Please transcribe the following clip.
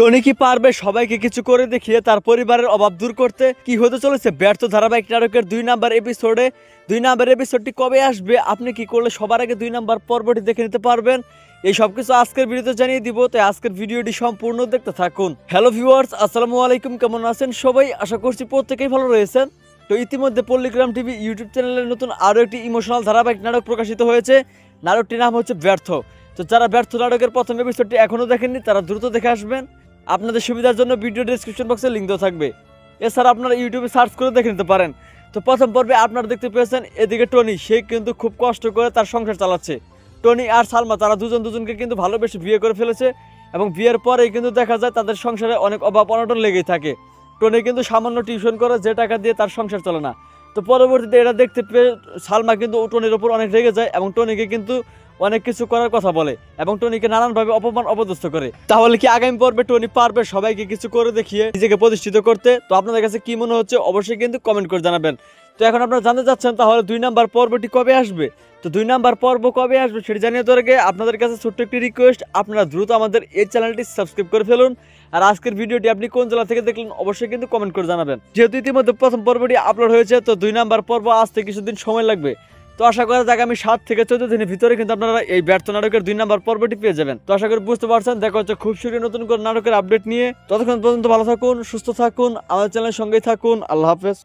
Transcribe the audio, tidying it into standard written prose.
Tony কি পারবে সবাইকে কিছু করে দেখিয়ে তার পরিবারের অভাব দূর করতে? কি হতে চলেছে ব্যর্থ ধারাবাহিক নাটকের 2 নাম্বার এপিসোডে? 2 নাম্বার এপিসোডটি কবে আসবে? আপনি কি করলে সবার আগে 2 নাম্বার পর্বটি দেখে নিতে পারবেন? এই সবকিছু আজকের ভিডিওতে জানিয়ে দিব, তাই আজকের ভিডিওটি সম্পূর্ণ দেখতে থাকুন। হ্যালো ভিউয়ার্স, আসসালামু আলাইকুম। কেমন আছেন সবাই? আশা করছি প্রত্যেকেই ভালো রয়েছেন। তো ইতিমধ্যে পল্লিগ্রাম টিভি ইউটিউব চ্যানেলের নতুন আরও একটি ইমোশনাল ধারাবাহিক নাটক প্রকাশিত হয়েছে। নাটকটির নাম হচ্ছে ব্যর্থ। তো যারা ব্যর্থ নাটকের প্রথম এপিসোডটি এখনও দেখেননি তারা দ্রুত দেখে আসবেন। আপনাদের সুবিধার জন্য ভিডিও ডেসক্রিপশন বক্সে লিঙ্ক দেওয়া থাকবে। এছাড়া আপনারা ইউটিউবে সার্চ করে দেখে নিতে পারেন। তো প্রথম পর্বে আপনারা দেখতে পেয়েছেন এদিকে টনি, সে কিন্তু খুব কষ্ট করে তার সংসার চালাচ্ছে। টনি আর সালমা তারা দুজনকে কিন্তু ভালোবেসে বিয়ে করে ফেলেছে এবং বিয়ের পরেই কিন্তু দেখা যায় তাদের সংসারে অনেক অভাব অনটন লেগেই থাকে। টনি কিন্তু সামান্য টিউশন করে, যে টাকা দিয়ে তার সংসার চলে না। তো পরবর্তীতে এটা দেখতে পেয়ে সালমা কিন্তু টনির ওপর অনেক রেগে যায় এবং টনিকে কিন্তু অনেক কিছু করার কথা বলে এবং টনিকে নানানভাবে অপমান অপদস্থ করে। তাহলে কি আগামী পর্বে টনি পারবে সবাইকে কিছু করে দেখিয়ে নিজেকে প্রতিষ্ঠিত করতে? তো আপনাদের কাছে কি মনে হচ্ছে অবশ্যই কিন্তু কমেন্ট করে জানাবেন। তো এখন আপনারা জানতে চাচ্ছেন তাহলে 2 নাম্বার পর্বটি কবে আসবে? তো 2 নাম্বার পর্ব কবে আসবে সেটি জানিয়ে দেওয়ার আগে আপনাদের কাছে ছোট্ট একটি রিকোয়েস্ট, আপনারা দ্রুত আমাদের এই চ্যানেলটি সাবস্ক্রাইব করে ফেলুন। আর আজকের ভিডিওটি আপনি কোন জেলা থেকে দেখলেন অবশ্যই কিন্তু কমেন্ট করে জানাবেন। যেহেতু ইতিমধ্যে প্রথম পর্বটি আপলোড হয়েছে, তো 2 নাম্বার পর্ব আসতে কিছুদিন সময় লাগবে। তো আশা করা যায় আগামী 7 থেকে 14 দিনের ভিতরে কিন্তু আপনারা এই ব্যর্থ নাটকের 2 নাম্বার পর্বটি পেয়ে যাবেন। তো আশা করি বুঝতে পারছেন। দেখা হচ্ছে খুব শীঘ্রই নতুন করে নাটকের আপডেট নিয়ে। ততক্ষণ পর্যন্ত ভালো থাকুন, সুস্থ থাকুন, আমাদের চ্যানেলের সঙ্গেই থাকুন। আল্লাহ হাফেজ।